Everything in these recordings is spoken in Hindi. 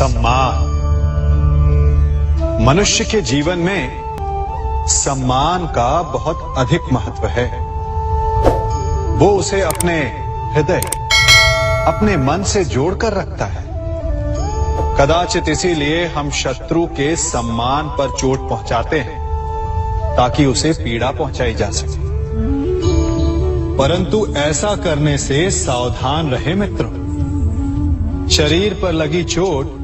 सम्मान। मनुष्य के जीवन में सम्मान का बहुत अधिक महत्व है। वो उसे अपने हृदय, अपने मन से जोड़कर रखता है। कदाचित इसीलिए हम शत्रु के सम्मान पर चोट पहुंचाते हैं ताकि उसे पीड़ा पहुंचाई जा सके। परंतु ऐसा करने से सावधान रहे मित्रों। शरीर पर लगी चोट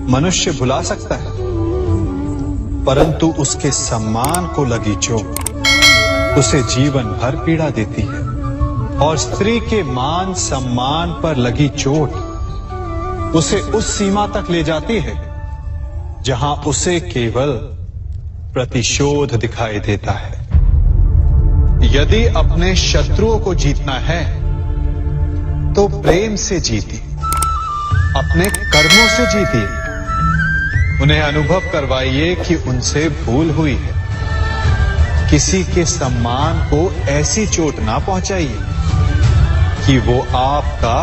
मनुष्य भुला सकता है, परंतु उसके सम्मान को लगी चोट उसे जीवन भर पीड़ा देती है। और स्त्री के मान सम्मान पर लगी चोट उसे उस सीमा तक ले जाती है जहां उसे केवल प्रतिशोध दिखाई देता है। यदि अपने शत्रुओं को जीतना है तो प्रेम से जीतिए, अपने कर्मों से जीतिए। उन्हें अनुभव करवाइए कि उनसे भूल हुई है। किसी के सम्मान को ऐसी चोट ना पहुंचाइए कि वो आपका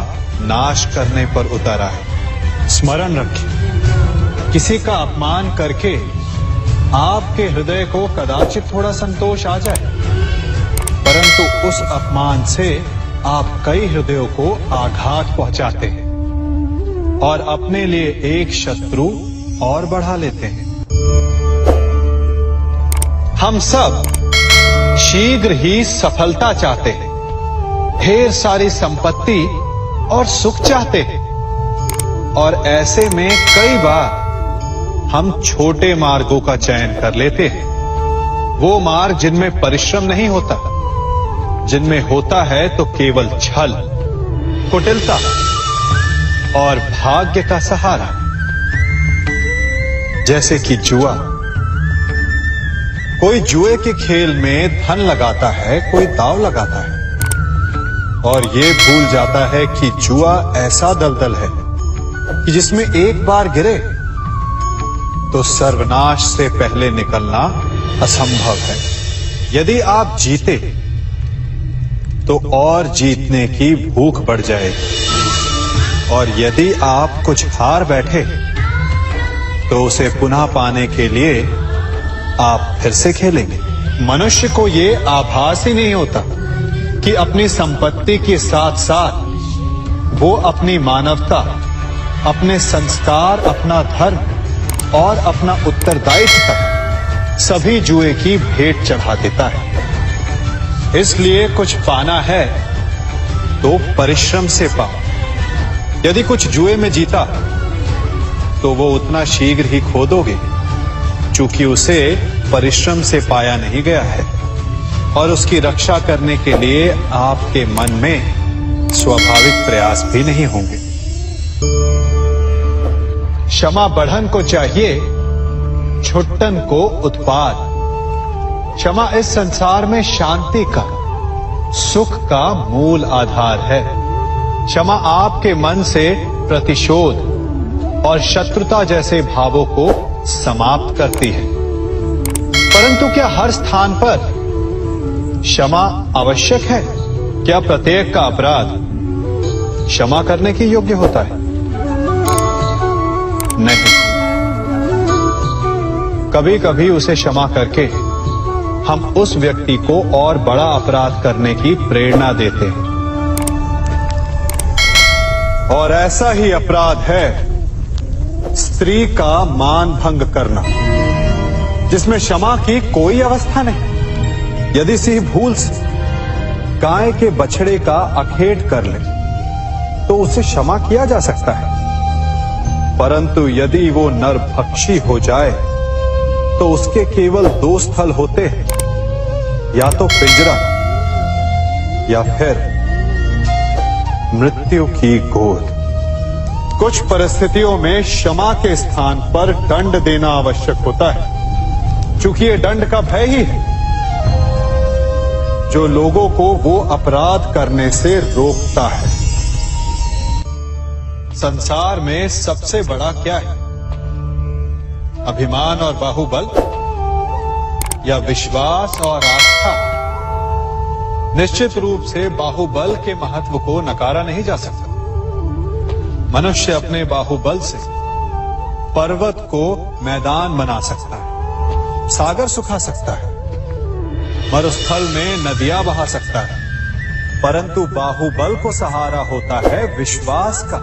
नाश करने पर उतर आए। स्मरण रखिए, किसी का अपमान करके आपके हृदय को कदाचित थोड़ा संतोष आ जाए, परंतु उस अपमान से आप कई हृदयों को आघात पहुंचाते हैं और अपने लिए एक शत्रु और बढ़ा लेते हैं। हम सब शीघ्र ही सफलता चाहते हैं, ढेर सारी संपत्ति और सुख चाहते हैं, और ऐसे में कई बार हम छोटे मार्गों का चयन कर लेते हैं। वो मार्ग जिनमें परिश्रम नहीं होता, जिनमें होता है तो केवल छल, कुटिलता और भाग्य का सहारा। जैसे कि जुआ। कोई जुए के खेल में धन लगाता है, कोई दांव लगाता है और ये भूल जाता है कि जुआ ऐसा दलदल है कि जिसमें एक बार गिरे तो सर्वनाश से पहले निकलना असंभव है। यदि आप जीते तो और जीतने की भूख बढ़ जाएगी, और यदि आप कुछ हार बैठे तो उसे पुनः पाने के लिए आप फिर से खेलेंगे। मनुष्य को ये आभास ही नहीं होता कि अपनी संपत्ति के साथ साथ वो अपनी मानवता, अपने संस्कार, अपना धर्म और अपना उत्तरदायित्व सभी जुए की भेंट चढ़ा देता है। इसलिए कुछ पाना है तो परिश्रम से पाओ। यदि कुछ जुए में जीता तो वो उतना शीघ्र ही खो दोगे, चूंकि उसे परिश्रम से पाया नहीं गया है, और उसकी रक्षा करने के लिए आपके मन में स्वाभाविक प्रयास भी नहीं होंगे। क्षमा बढ़न को चाहिए, छुट्टन को उत्पाद। क्षमा इस संसार में शांति का, सुख का मूल आधार है। क्षमा आपके मन से प्रतिशोध और शत्रुता जैसे भावों को समाप्त करती है। परंतु क्या हर स्थान पर क्षमा आवश्यक है? क्या प्रत्येक का अपराध क्षमा करने के योग्य होता है? नहीं। कभी कभी उसे क्षमा करके हम उस व्यक्ति को और बड़ा अपराध करने की प्रेरणा देते हैं, और ऐसा ही अपराध है स्त्री का मान भंग करना, जिसमें क्षमा की कोई अवस्था नहीं। यदि सिंह भूल से गाय के बछड़े का अखेट कर ले तो उसे क्षमा किया जा सकता है, परंतु यदि वो नरभक्षी हो जाए तो उसके केवल दो स्थल होते हैं, या तो पिंजरा या फिर मृत्यु की गोद। कुछ परिस्थितियों में क्षमा के स्थान पर दंड देना आवश्यक होता है, चूंकि ये दंड का भय ही है जो लोगों को वो अपराध करने से रोकता है। संसार में सबसे बड़ा क्या है? अभिमान और बाहुबल, या विश्वास और आस्था? निश्चित रूप से बाहुबल के महत्व को नकारा नहीं जा सकता। मनुष्य अपने बाहुबल से पर्वत को मैदान बना सकता है, सागर सुखा सकता है, मरुस्थल में नदियां बहा सकता है, परंतु बाहुबल को सहारा होता है विश्वास का।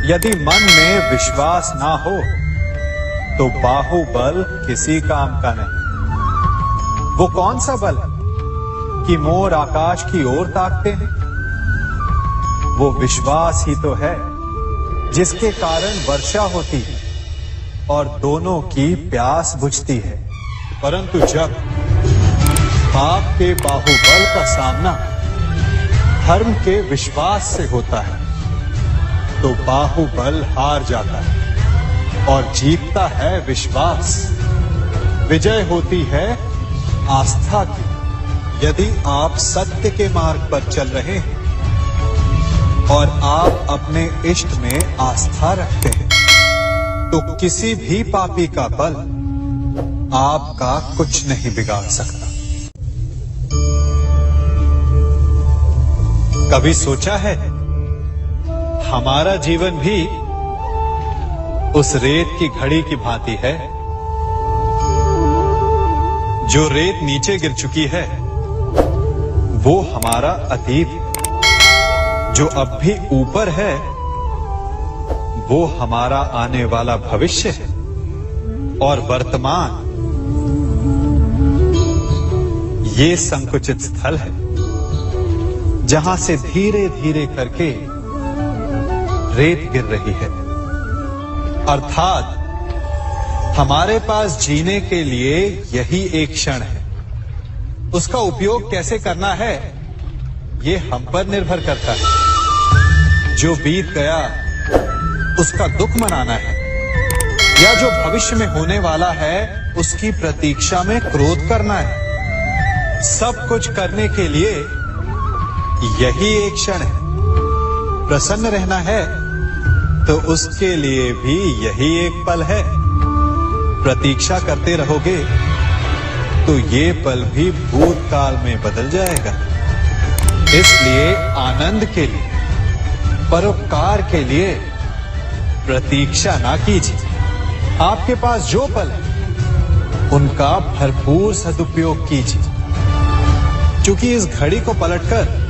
यदि मन में विश्वास ना हो तो बाहुबल किसी काम का नहीं। वो कौन सा बल कि मोर आकाश की ओर ताकते हैं? वो विश्वास ही तो है जिसके कारण वर्षा होती है और दोनों की प्यास बुझती है। परंतु जब पाप के बाहुबल का सामना धर्म के विश्वास से होता है तो बाहुबल हार जाता है और जीतता है विश्वास। विजय होती है आस्था की। यदि आप सत्य के मार्ग पर चल रहे हैं और आप अपने इष्ट में आस्था रखते हैं तो किसी भी पापी का बल आपका कुछ नहीं बिगाड़ सकता। कभी सोचा है हमारा जीवन भी उस रेत की घड़ी की भांति है? जो रेत नीचे गिर चुकी है वो हमारा अतीत है, जो अब भी ऊपर है वो हमारा आने वाला भविष्य है, और वर्तमान ये संकुचित स्थल है जहां से धीरे धीरे करके रेत गिर रही है। अर्थात हमारे पास जीने के लिए यही एक क्षण है। उसका उपयोग कैसे करना है ये हम पर निर्भर करता है। जो बीत गया उसका दुख मनाना है या जो भविष्य में होने वाला है उसकी प्रतीक्षा में क्रोध करना है। सब कुछ करने के लिए यही एक क्षण है। प्रसन्न रहना है तो उसके लिए भी यही एक पल है। प्रतीक्षा करते रहोगे तो ये पल भी भूतकाल में बदल जाएगा। इसलिए आनंद के लिए, परोपकार के लिए प्रतीक्षा ना कीजिए। आपके पास जो पल है उनका भरपूर सदुपयोग कीजिए, क्योंकि इस घड़ी को पलटकर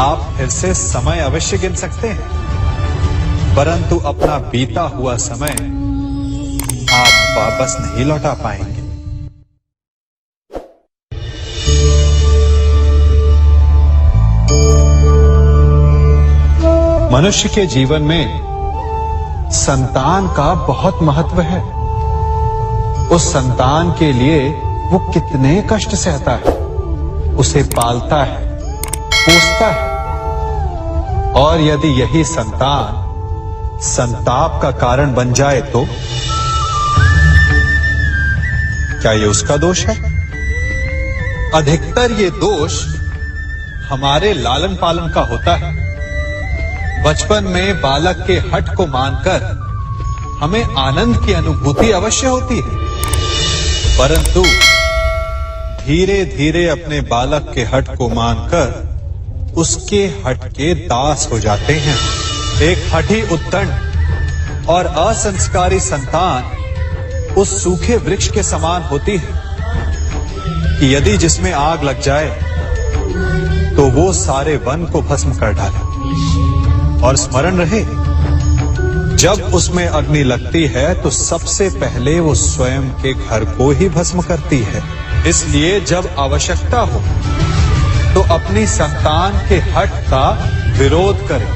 आप फिर से समय अवश्य गिन सकते हैं, परंतु अपना बीता हुआ समय आप वापस नहीं लौटा पाएंगे। मनुष्य के जीवन में संतान का बहुत महत्व है। उस संतान के लिए वो कितने कष्ट सहता है, उसे पालता है, पोसता है, और यदि यही संतान संताप का कारण बन जाए तो क्या ये उसका दोष है? अधिकतर ये दोष हमारे लालन पालन का होता है। बचपन में बालक के हठ को मानकर हमें आनंद की अनुभूति अवश्य होती है, परंतु धीरे धीरे अपने बालक के हठ को मानकर उसके हठ के दास हो जाते हैं। एक हठी उद्दंड और असंस्कारी संतान उस सूखे वृक्ष के समान होती है कि यदि जिसमें आग लग जाए तो वो सारे वन को भस्म कर डाले। और स्मरण रहे, जब उसमें अग्नि लगती है तो सबसे पहले वो स्वयं के घर को ही भस्म करती है। इसलिए जब आवश्यकता हो तो अपनी संतान के हठ का विरोध करें,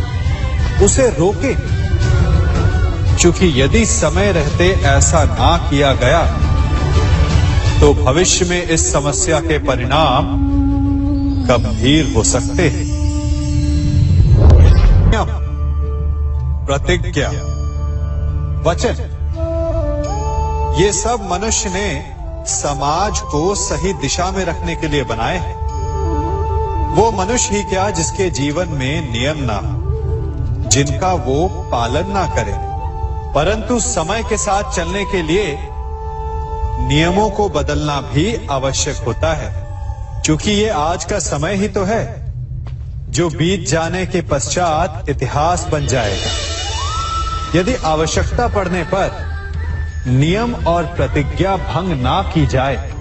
उसे रोके, क्योंकि यदि समय रहते ऐसा ना किया गया तो भविष्य में इस समस्या के परिणाम गंभीर हो सकते हैं। प्रतिज्ञा, वचन, ये सब मनुष्य ने समाज को सही दिशा में रखने के लिए बनाए हैं। वो मनुष्य ही क्या जिसके जीवन में नियम ना हो, जिनका वो पालन ना करे, परंतु समय के साथ चलने के लिए नियमों को बदलना भी आवश्यक होता है, क्योंकि ये आज का समय ही तो है जो बीत जाने के पश्चात इतिहास बन जाएगा। यदि आवश्यकता पड़ने पर नियम और प्रतिज्ञा भंग ना की जाए,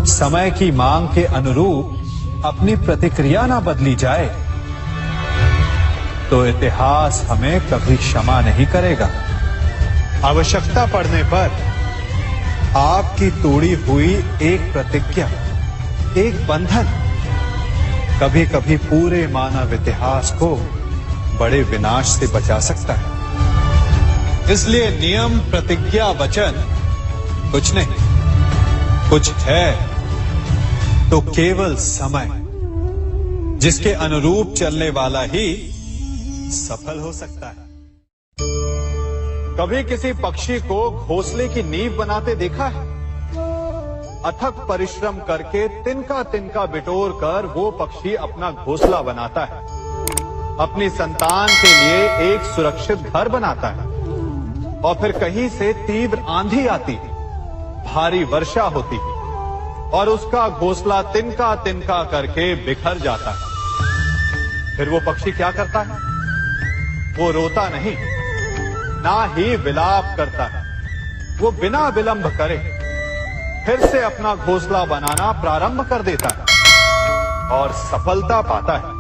समय की मांग के अनुरूप अपनी प्रतिक्रिया ना बदली जाए, तो इतिहास हमें कभी क्षमा नहीं करेगा। आवश्यकता पड़ने पर आपकी तोड़ी हुई एक प्रतिज्ञा, एक बंधन कभी कभी पूरे मानव इतिहास को बड़े विनाश से बचा सकता है। इसलिए नियम, प्रतिज्ञा, वचन कुछ नहीं, कुछ है तो केवल समय, जिसके अनुरूप चलने वाला ही सफल हो सकता है। कभी किसी पक्षी को घोंसले की नींव बनाते देखा है? अथक परिश्रम करके तिनका तिनका बिटोर कर वो पक्षी अपना घोंसला बनाता है, अपनी संतान के लिए एक सुरक्षित घर बनाता है। और फिर कहीं से तीव्र आंधी आती है, भारी वर्षा होती है और उसका घोंसला तिनका तिनका करके बिखर जाता है। फिर वो पक्षी क्या करता है? वो रोता नहीं, ना ही विलाप करता है। वो बिना विलंब करे फिर से अपना घोंसला बनाना प्रारंभ कर देता है और सफलता पाता है।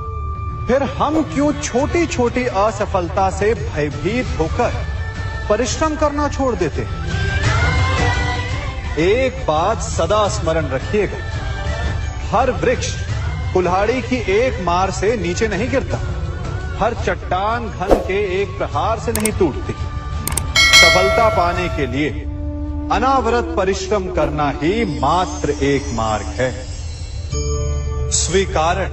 फिर हम क्यों छोटी छोटी असफलता से भयभीत होकर परिश्रम करना छोड़ देते हैं? एक बात सदा स्मरण रखिएगा, हर वृक्ष कुल्हाड़ी की एक मार से नीचे नहीं गिरता, हर चट्टान घन के एक प्रहार से नहीं टूटती। सफलता पाने के लिए अनावरत परिश्रम करना ही मात्र एक मार्ग है। स्वीकारण,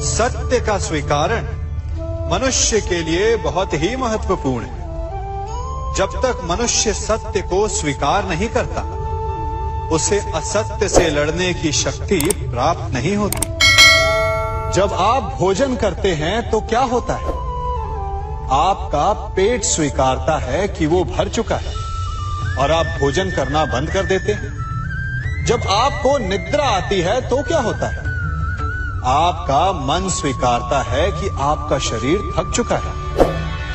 सत्य का स्वीकारण मनुष्य के लिए बहुत ही महत्वपूर्ण है। जब तक मनुष्य सत्य को स्वीकार नहीं करता, उसे असत्य से लड़ने की शक्ति प्राप्त नहीं होती। जब आप भोजन करते हैं तो क्या होता है? आपका पेट स्वीकारता है कि वो भर चुका है और आप भोजन करना बंद कर देते हैं। जब आपको निद्रा आती है तो क्या होता है? आपका मन स्वीकारता है कि आपका शरीर थक चुका है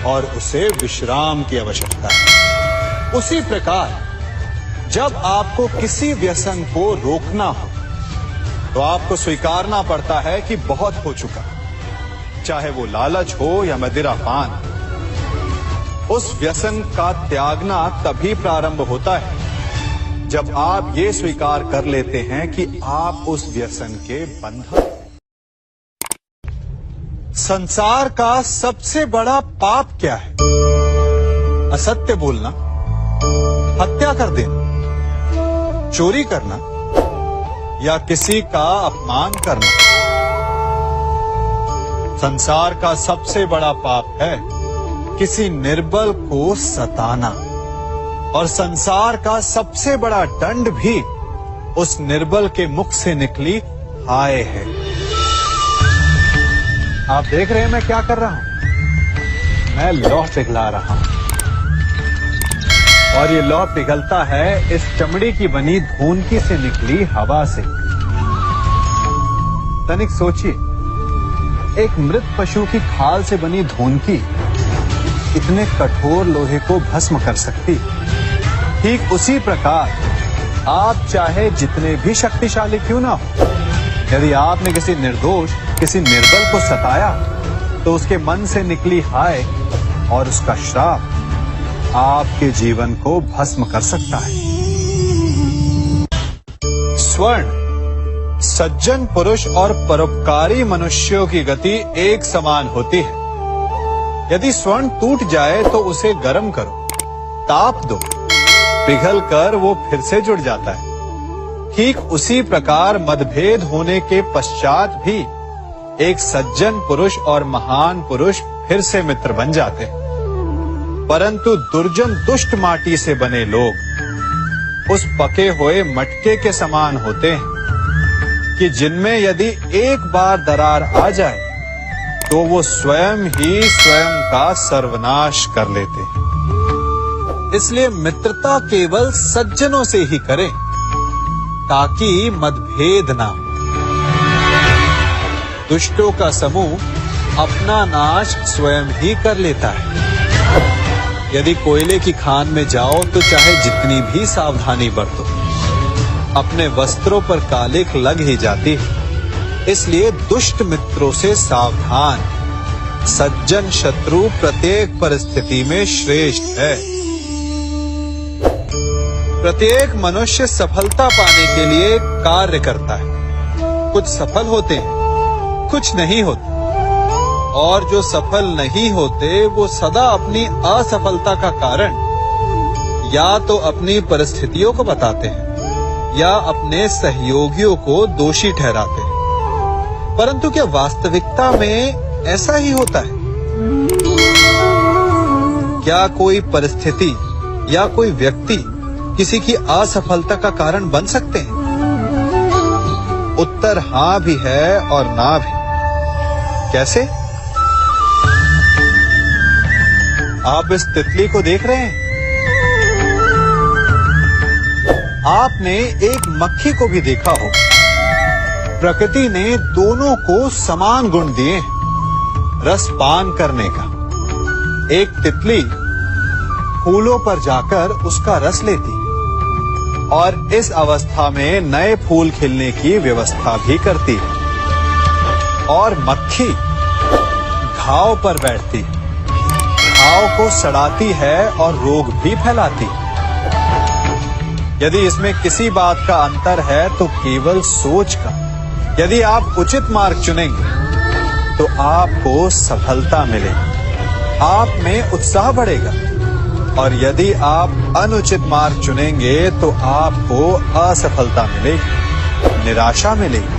और उसे विश्राम की आवश्यकता है। उसी प्रकार जब आपको किसी व्यसन को रोकना हो तो आपको स्वीकारना पड़ता है कि बहुत हो चुका, चाहे वो लालच हो या मदिरापान। उस व्यसन का त्यागना तभी प्रारंभ होता है जब आप ये स्वीकार कर लेते हैं कि आप उस व्यसन के बंधक। संसार का सबसे बड़ा पाप क्या है? असत्य बोलना, हत्या कर देना, चोरी करना या किसी का अपमान करना। संसार का सबसे बड़ा पाप है किसी निर्बल को सताना, और संसार का सबसे बड़ा दंड भी उस निर्बल के मुख से निकली हाय है। आप देख रहे हैं मैं क्या कर रहा हूं? मैं लौह पिघला रहा हूं और ये लौह पिघलता है इस चमड़ी की बनी धूनकी से निकली हवा से। तनिक सोचिए, एक मृत पशु की खाल से बनी धूनकी इतने कठोर लोहे को भस्म कर सकती। ठीक उसी प्रकार आप चाहे जितने भी शक्तिशाली क्यों ना हो, यदि आपने किसी निर्दोष, किसी निर्बल को सताया तो उसके मन से निकली हाय और उसका श्राप आपके जीवन को भस्म कर सकता है। स्वर्ण, सज्जन पुरुष और परोपकारी मनुष्यों की गति एक समान होती है। यदि स्वर्ण टूट जाए तो उसे गर्म करो, ताप दो, पिघल कर वो फिर से जुड़ जाता है। ठीक उसी प्रकार मतभेद होने के पश्चात भी एक सज्जन पुरुष और महान पुरुष फिर से मित्र बन जाते हैं। परंतु दुर्जन दुष्ट माटी से बने लोग उस पके हुए मटके के समान होते हैं कि जिनमें यदि एक बार दरार आ जाए तो वो स्वयं ही स्वयं का सर्वनाश कर लेते हैं। इसलिए मित्रता केवल सज्जनों से ही करें ताकि मतभेद ना हो। दुष्टों का समूह अपना नाश स्वयं ही कर लेता है। यदि कोयले की खान में जाओ तो चाहे जितनी भी सावधानी बरतो, अपने वस्त्रों पर कालिख लग ही जाती है। इसलिए दुष्ट मित्रों से सावधान, सज्जन शत्रु प्रत्येक परिस्थिति में श्रेष्ठ है। प्रत्येक मनुष्य सफलता पाने के लिए कार्य करता है। कुछ सफल होते हैं, कुछ नहीं होते, और जो सफल नहीं होते वो सदा अपनी असफलता का कारण या तो अपनी परिस्थितियों को बताते हैं या अपने सहयोगियों को दोषी ठहराते हैं। परंतु क्या वास्तविकता में ऐसा ही होता है? क्या कोई परिस्थिति या कोई व्यक्ति किसी की असफलता का कारण बन सकते हैं? उत्तर हां भी है और ना भी। कैसे? आप इस तितली को देख रहे हैं, आपने एक मक्खी को भी देखा हो। प्रकृति ने दोनों को समान गुण दिए हैं रस पान करने का। एक तितली फूलों पर जाकर उसका रस लेती और इस अवस्था में नए फूल खिलने की व्यवस्था भी करती है, और मक्खी घाव पर बैठती है, घाव को सड़ाती है और रोग भी फैलाती है। यदि इसमें किसी बात का अंतर है तो केवल सोच का। यदि आप उचित मार्ग चुनेंगे तो आपको सफलता मिलेगी, आप में उत्साह बढ़ेगा, और यदि आप अनुचित मार्ग चुनेंगे तो आपको असफलता मिलेगी, निराशा मिलेगी।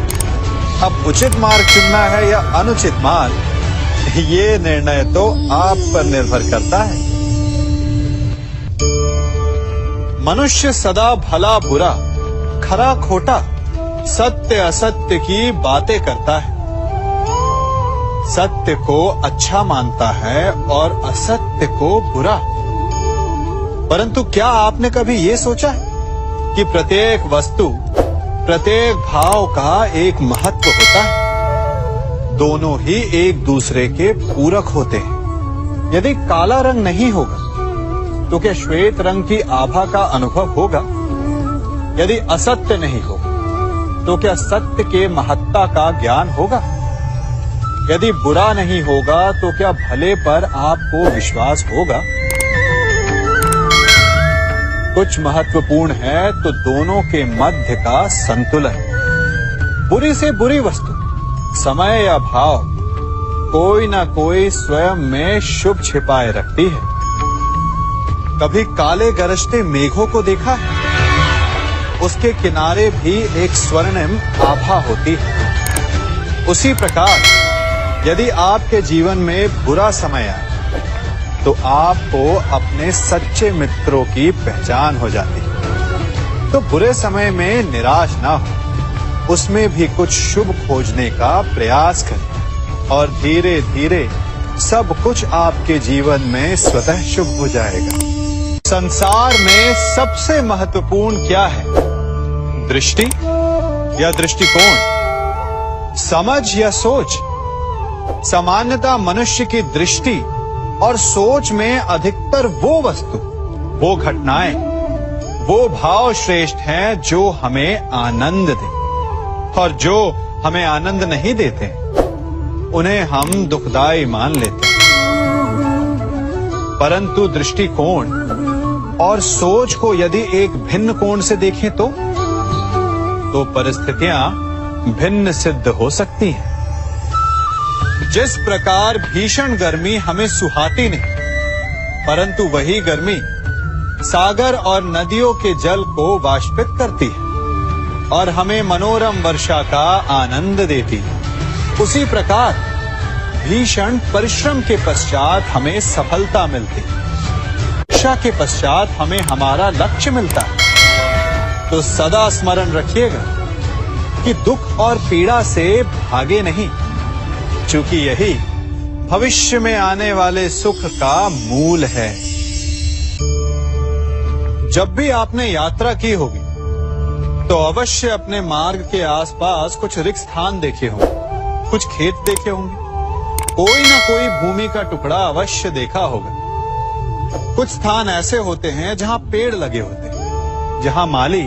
अब उचित मार्ग चुनना है या अनुचित मार्ग, ये निर्णय तो आप पर निर्भर करता है। मनुष्य सदा भला बुरा, खरा खोटा, सत्य असत्य की बातें करता है। सत्य को अच्छा मानता है और असत्य को बुरा। परंतु क्या आपने कभी ये सोचा है कि प्रत्येक वस्तु, प्रत्येक भाव का एक महत्व होता है? दोनों ही एक दूसरे के पूरक होते हैं। यदि काला रंग नहीं होगा तो क्या श्वेत रंग की आभा का अनुभव होगा? यदि असत्य नहीं होगा तो क्या सत्य के महत्ता का ज्ञान होगा? यदि बुरा नहीं होगा तो क्या भले पर आपको विश्वास होगा? कुछ महत्वपूर्ण है तो दोनों के मध्य का संतुलन। बुरी से बुरी वस्तु, समय या भाव, कोई ना कोई स्वयं में शुभ छिपाए रखती है। कभी काले गरजते मेघों को देखा है? उसके किनारे भी एक स्वर्णिम आभा होती है। उसी प्रकार यदि आपके जीवन में बुरा समय आए तो आपको अपने सच्चे मित्रों की पहचान हो जाती है। तो बुरे समय में निराश ना हो, उसमें भी कुछ शुभ खोजने का प्रयास करें, और धीरे धीरे सब कुछ आपके जीवन में स्वतः शुभ हो जाएगा। संसार में सबसे महत्वपूर्ण क्या है? दृष्टि या दृष्टिकोण, समझ या सोच? सामान्यतः मनुष्य की दृष्टि और सोच में अधिकतर वो वस्तु, वो घटनाएं, वो भाव श्रेष्ठ हैं जो हमें आनंद दे, और जो हमें आनंद नहीं देते उन्हें हम दुखदाई मान लेते हैं। परंतु दृष्टिकोण और सोच को यदि एक भिन्न कोण से देखें तो परिस्थितियां भिन्न सिद्ध हो सकती हैं। जिस प्रकार भीषण गर्मी हमें सुहाती नहीं, परंतु वही गर्मी सागर और नदियों के जल को वाष्पित करती है और हमें मनोरम वर्षा का आनंद देती है, उसी प्रकार भीषण परिश्रम के पश्चात हमें सफलता मिलती है, इच्छा के पश्चात हमें हमारा लक्ष्य मिलता है। तो सदा स्मरण रखिएगा कि दुख और पीड़ा से भागे नहीं, क्योंकि यही भविष्य में आने वाले सुख का मूल है। जब भी आपने यात्रा की होगी तो अवश्य अपने मार्ग के आसपास कुछ रिक्त स्थान देखे होंगे, कुछ खेत देखे होंगे, कोई ना कोई भूमि का टुकड़ा अवश्य देखा होगा कुछ स्थान ऐसे होते हैं जहां पेड़ लगे होते हैं, जहां माली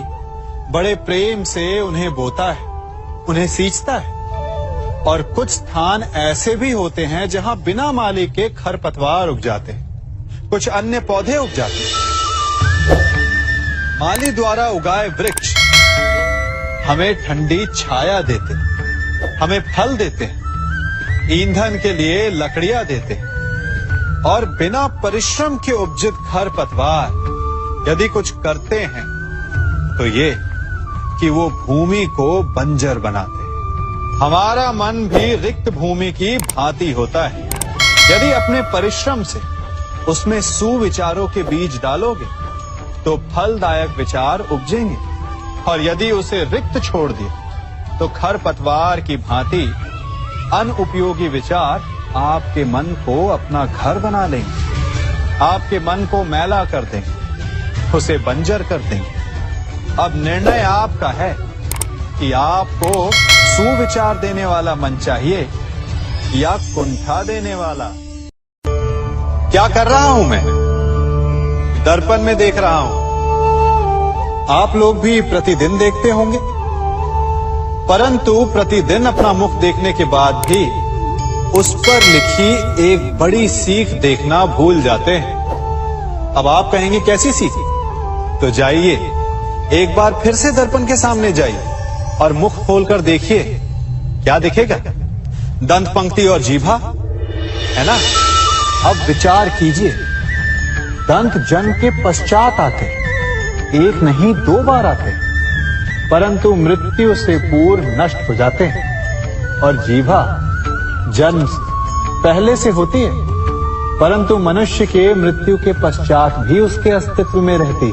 बड़े प्रेम से उन्हें बोता है, उन्हें सींचता है। और कुछ स्थान ऐसे भी होते हैं जहां बिना माली के खरपतवार उग जाते हैं, कुछ अन्य पौधे उग जाते हैं। माली द्वारा उगाए वृक्ष हमें ठंडी छाया देते हैं, हमें फल देते हैं, ईंधन के लिए लकड़ियां देते हैं। और बिना परिश्रम के उपजित खरपतवार यदि कुछ करते हैं तो ये कि वो भूमि को बंजर बनाते हैं। हमारा मन भी रिक्त भूमि की भांति होता है। यदि अपने परिश्रम से उसमें सुविचारों के बीज डालोगे तो फलदायक विचार उपजेंगे, और यदि उसे रिक्त छोड़ दिया तो खरपतवार की भांति अनुपयोगी विचार आपके मन को अपना घर बना लेंगे, आपके मन को मैला कर देंगे, उसे बंजर कर देंगे। अब निर्णय आपका है कि आपको सुविचार देने वाला मन चाहिए या कुंठा देने वाला। क्या कर रहा हूं मैं? दर्पण में देख रहा हूं। आप लोग भी प्रतिदिन देखते होंगे, परंतु प्रतिदिन अपना मुख देखने के बाद भी उस पर लिखी एक बड़ी सीख देखना भूल जाते हैं। अब आप कहेंगे कैसी सीख? तो जाइए एक बार फिर से दर्पण के सामने जाइए और मुख खोलकर देखिए, क्या दिखेगा? दंत पंक्ति और जीभा, है ना? अब विचार कीजिए, दंत जन्म के पश्चात आते, एक नहीं 2 बार आते, परंतु मृत्यु से पूर्व नष्ट हो जाते हैं। और जीभा जन्म पहले से होती है, परंतु मनुष्य के मृत्यु के पश्चात भी उसके अस्तित्व में रहती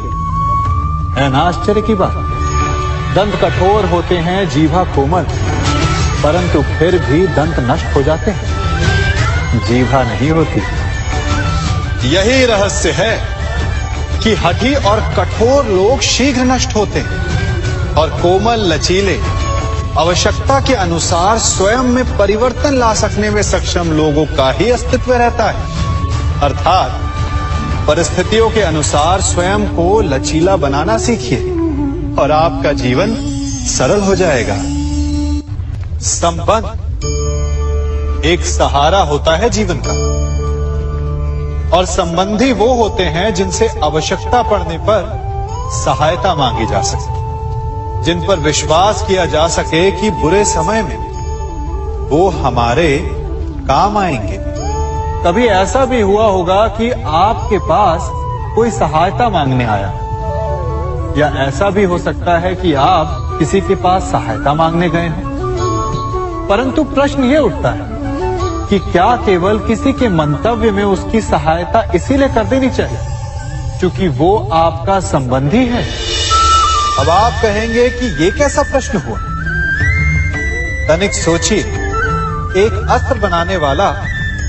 है ना? आश्चर्य की बात। दंत कठोर होते हैं, जीभा कोमल, परंतु फिर भी दंत नष्ट हो जाते हैं, जीभा नहीं होती। यही रहस्य है कि हठी और कठोर लोग शीघ्र नष्ट होते हैं और कोमल लचीले आवश्यकता के अनुसार स्वयं में परिवर्तन ला सकने में सक्षम लोगों का ही अस्तित्व रहता है। अर्थात परिस्थितियों के अनुसार स्वयं को लचीला बनाना सीखिए और आपका जीवन सरल हो जाएगा। संबंध एक सहारा होता है जीवन का, और संबंधी वो होते हैं जिनसे आवश्यकता पड़ने पर सहायता मांगी जा सके, जिन पर विश्वास किया जा सके कि बुरे समय में वो हमारे काम आएंगे। कभी ऐसा भी हुआ होगा कि आपके पास कोई सहायता मांगने आया, या ऐसा भी हो सकता है कि आप किसी के पास सहायता मांगने गए हैं। परंतु प्रश्न ये उठता है कि क्या केवल किसी के मंतव्य में उसकी सहायता इसीलिए कर देनी चाहिए क्योंकि वो आपका संबंधी है? अब आप कहेंगे कि ये कैसा प्रश्न हुआ? तनिक सोचिए, एक अस्त्र बनाने वाला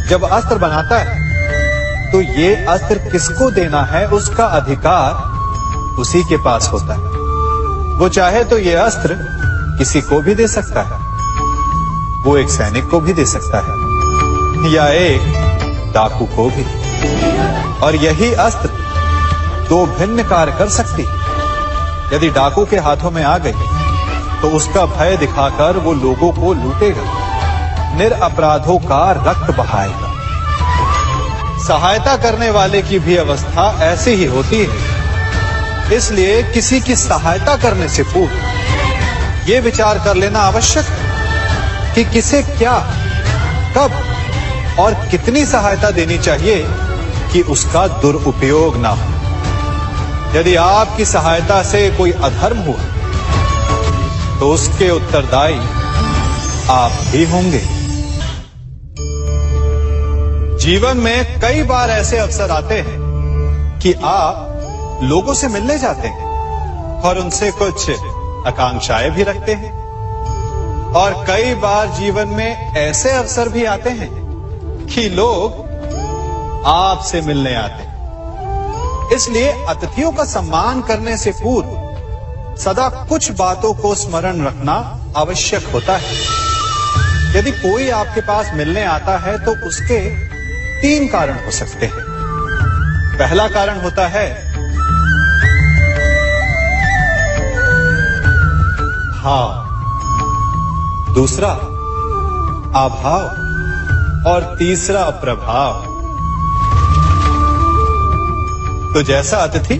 जब अस्त्र बनाता है तो ये अस्त्र किसको देना है उसका अधिकार उसी के पास होता है। वो चाहे तो ये अस्त्र किसी को भी दे सकता है, वो एक सैनिक को भी दे सकता है या एक डाकू को भी, और यही अस्त्र 2 भिन्न कार्य कर सकती है। यदि डाकू के हाथों में आ गई तो उसका भय दिखाकर वो लोगों को लूटेगा, निरपराधों का रक्त बहाएगा। सहायता करने वाले की भी अवस्था ऐसी ही होती है। इसलिए किसी की सहायता करने से पूर्व ये विचार कर लेना आवश्यक है कि किसे क्या, कब और कितनी सहायता देनी चाहिए कि उसका दुरुपयोग ना हो। यदि आपकी सहायता से कोई अधर्म हुआ तो उसके उत्तरदायी आप ही होंगे। जीवन में कई बार ऐसे अवसर आते हैं कि आप लोगों से मिलने जाते हैं और उनसे कुछ आकांक्षाएं भी रखते हैं, और कई बार जीवन में ऐसे अवसर भी आते हैं कि लोग आपसे मिलने आते हैं। इसलिए अतिथियों का सम्मान करने से पूर्व सदा कुछ बातों को स्मरण रखना आवश्यक होता है। यदि कोई आपके पास मिलने आता है तो उसके 3 कारण हो सकते हैं। पहला कारण होता है भाव, दूसरा अभाव और तीसरा प्रभाव। तो जैसा अतिथि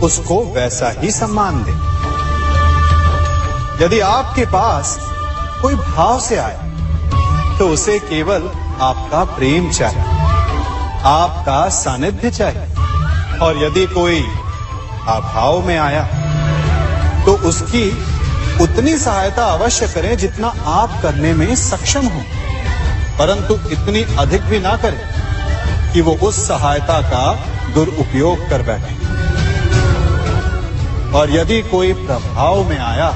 उसको वैसा ही सम्मान दे। यदि आपके पास कोई भाव से आए तो उसे केवल आपका प्रेम चाहिए, आपका सानिध्य चाहिए। और यदि कोई अभाव में आया तो उसकी उतनी सहायता अवश्य करें जितना आप करने में सक्षम हो, परंतु इतनी अधिक भी ना करें कि वो उस सहायता का दुरुपयोग कर बैठे। और यदि कोई प्रभाव में आया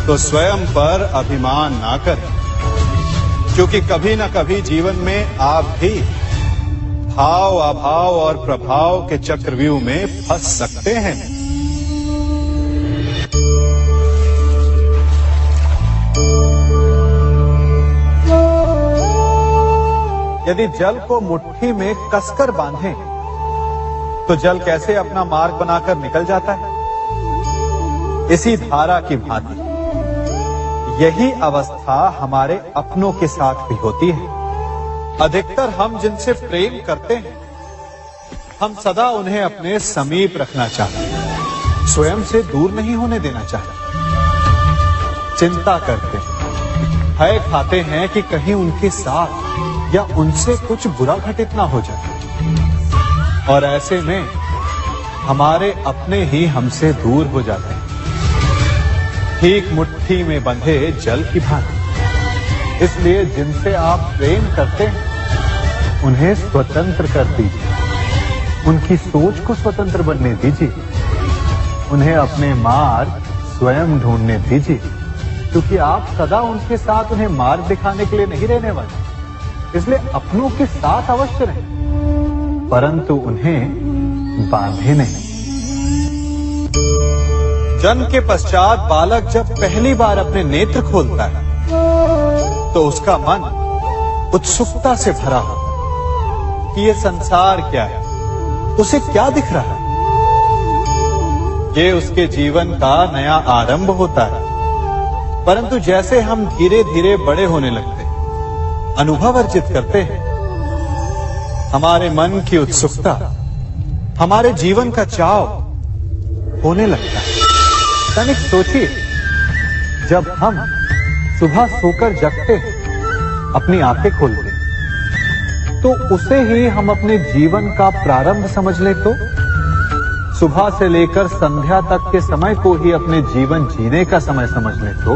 तो स्वयं पर अभिमान ना करें, क्योंकि कभी ना कभी जीवन में आप भी भाव, अभाव और प्रभाव के चक्रव्यूह में फंस सकते हैं। यदि जल को मुट्ठी में कसकर बांधें तो जल कैसे अपना मार्ग बनाकर निकल जाता है? इसी धारा की भांति यही अवस्था हमारे अपनों के साथ भी होती है। अधिकतर हम जिनसे प्रेम करते हैं, हम सदा उन्हें अपने समीप रखना चाहते हैं, स्वयं से दूर नहीं होने देना चाहते। चिंता करते हैं, भय खाते हैं कि कहीं उनके साथ या उनसे कुछ बुरा घटित ना हो जाए। और ऐसे में हमारे अपने ही हमसे दूर हो जाते हैं, ठीक मुट्ठी में बंधे जल की भांति। इसलिए जिनसे आप प्रेम करते हैं उन्हें स्वतंत्र कर दीजिए, उनकी सोच को स्वतंत्र बनने दीजिए, उन्हें अपने मार्ग स्वयं ढूंढने दीजिए, क्योंकि आप सदा उनके साथ उन्हें मार्ग दिखाने के लिए नहीं रहने वाले। इसलिए अपनों के साथ अवश्य रहें, परंतु उन्हें बांधे नहीं। जन्म के पश्चात बालक जब पहली बार अपने नेत्र खोलता है तो उसका मन उत्सुकता से भरा होता है कि ये संसार क्या है, उसे क्या दिख रहा है। ये उसके जीवन का नया आरंभ होता है। परंतु जैसे हम धीरे धीरे बड़े होने लगते हैं, अनुभव अर्जित करते हैं, हमारे मन की उत्सुकता, हमारे जीवन का चाव होने लगता है। तनिक सोचिए, जब हम सुबह सोकर जगते हैं, अपनी आंखें खोलते हैं, तो उसे ही हम अपने जीवन का प्रारंभ समझ ले तो सुबह से लेकर संध्या तक के समय को ही अपने जीवन जीने का समय समझ ले तो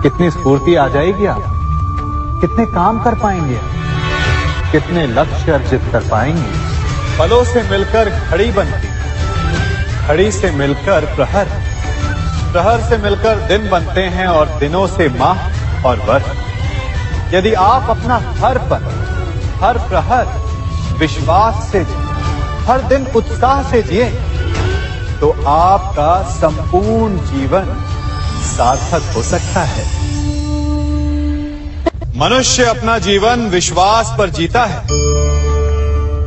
कितनी स्फूर्ति आ जाएगी। आप कितने काम कर पाएंगे, कितने लक्ष्य अर्जित कर पाएंगे। फलों से मिलकर घड़ी बनती, घड़ी से मिलकर प्रहर, प्रहर से मिलकर दिन बनते हैं और दिनों से माह और वर्ष। यदि आप अपना हर पल, हर प्रहर विश्वास से जिए, हर दिन उत्साह से जिए, तो आपका संपूर्ण जीवन सार्थक हो सकता है। मनुष्य अपना जीवन विश्वास पर जीता है,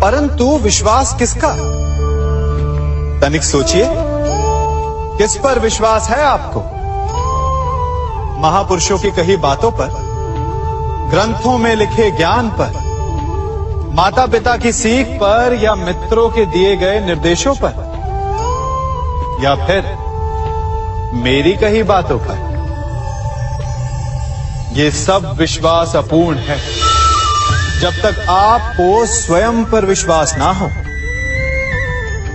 परंतु विश्वास किसका? तनिक सोचिए, किस पर विश्वास है आपको? महापुरुषों की कही बातों पर, ग्रंथों में लिखे ज्ञान पर, माता पिता की सीख पर, या मित्रों के दिए गए निर्देशों पर, या फिर मेरी कही बातों पर? ये सब विश्वास अपूर्ण है जब तक आपको स्वयं पर विश्वास ना हो।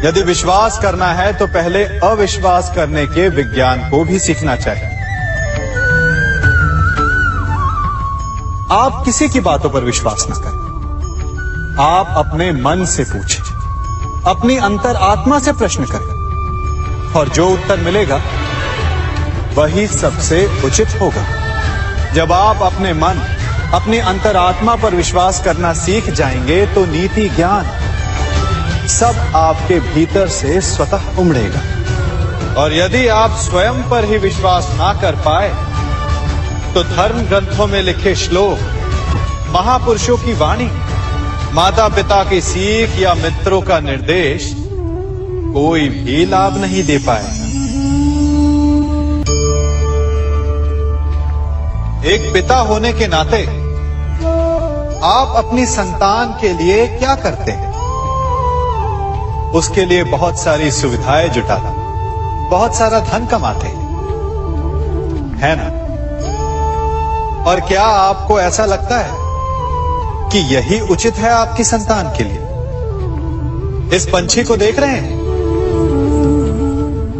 यदि विश्वास करना है तो पहले अविश्वास करने के विज्ञान को भी सीखना चाहिए। आप किसी की बातों पर विश्वास न करें, आप अपने मन से पूछें, अपनी अंतर आत्मा से प्रश्न करें, और जो उत्तर मिलेगा वही सबसे उचित होगा। जब आप अपने मन, अपनी अंतरात्मा पर विश्वास करना सीख जाएंगे तो नीति, ज्ञान सब आपके भीतर से स्वतः उमड़ेगा। और यदि आप स्वयं पर ही विश्वास ना कर पाए तो धर्म ग्रंथों में लिखे श्लोक, महापुरुषों की वाणी माता पिता की सीख या मित्रों का निर्देश कोई भी लाभ नहीं दे पाएगा। एक पिता होने के नाते आप अपनी संतान के लिए क्या करते हैं? उसके लिए बहुत सारी सुविधाएं जुटाते, बहुत सारा धन कमाते है ना? और क्या आपको ऐसा लगता है कि यही उचित है आपकी संतान के लिए? इस पंछी को देख रहे हैं,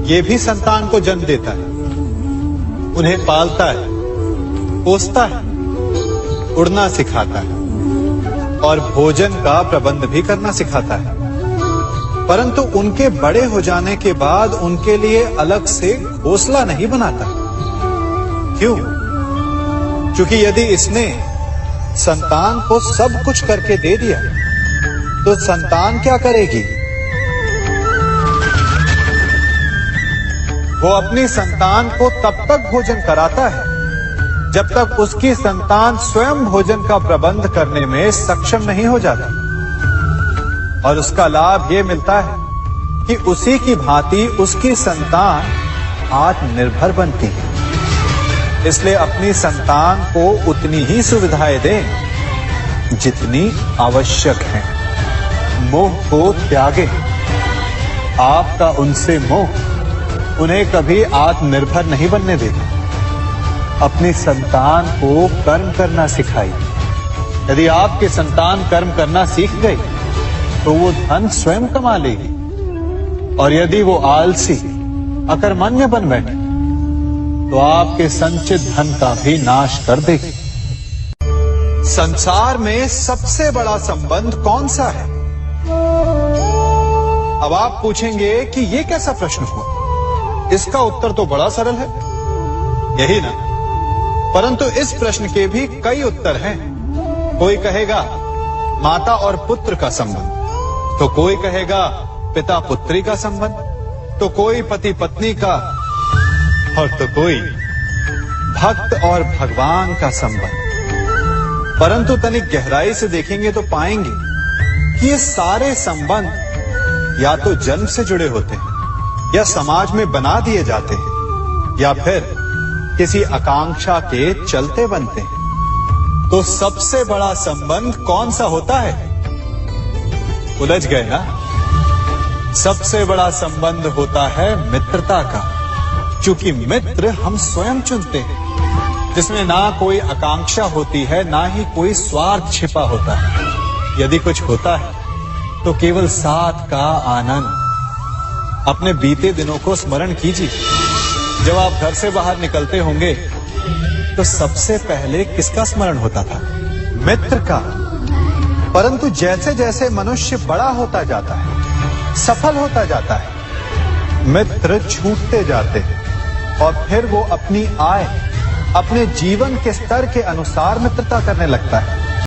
ये भी संतान को जन्म देता है, उन्हें पालता है, पोसता है, उड़ना सिखाता है और भोजन का प्रबंध भी करना सिखाता है। परंतु उनके बड़े हो जाने के बाद उनके लिए अलग से घोंसला नहीं बनाता। क्यों? क्योंकि यदि इसने संतान को सब कुछ करके दे दिया तो संतान क्या करेगी? वो अपनी संतान को तब तक भोजन कराता है जब तक उसकी संतान स्वयं भोजन का प्रबंध करने में सक्षम नहीं हो जाता। और उसका लाभ ये मिलता है कि उसी की भांति उसकी संतान आत्मनिर्भर बनती है। इसलिए अपनी संतान को उतनी ही सुविधाएं दें जितनी आवश्यक है। मोह को त्यागें। आपका उनसे मोह उन्हें कभी आत्मनिर्भर नहीं बनने देगा। अपनी संतान को कर्म करना सिखाइए। यदि आपकी संतान कर्म करना सीख गई तो वो धन स्वयं कमा लेगी। और यदि वो आलसी, अकर्मण्य बन बैठे तो आपके संचित धन का भी नाश कर देगी। संसार में सबसे बड़ा संबंध कौन सा है? अब आप पूछेंगे कि ये कैसा प्रश्न हुआ? इसका उत्तर तो बड़ा सरल है, यही ना? परंतु इस प्रश्न के भी कई उत्तर हैं। कोई कहेगा माता और पुत्र का संबंध, तो कोई कहेगा पिता पुत्री का संबंध, तो कोई पति पत्नी का, और तो कोई भक्त और भगवान का संबंध। परंतु तनिक गहराई से देखेंगे तो पाएंगे कि ये सारे संबंध या तो जन्म से जुड़े होते हैं, या समाज में बना दिए जाते हैं, या फिर किसी आकांक्षा के चलते बनते हैं। तो सबसे बड़ा संबंध कौन सा होता है? उलझ गए ना? सबसे बड़ा संबंध होता है मित्रता का, क्योंकि मित्र हम स्वयं चुनते हैं, जिसमें ना कोई आकांक्षा होती है, ना ही कोई स्वार्थ छिपा होता है। यदि कुछ होता है तो केवल साथ का आनंद। अपने बीते दिनों को स्मरण कीजिए। जब आप घर से बाहर निकलते होंगे तो सबसे पहले किसका स्मरण होता था? मित्र का। परंतु जैसे जैसे मनुष्य बड़ा होता जाता है, सफल होता जाता है, मित्र छूटते जाते हैं और फिर वो अपनी आय, अपने जीवन के स्तर के अनुसार मित्रता करने लगता है।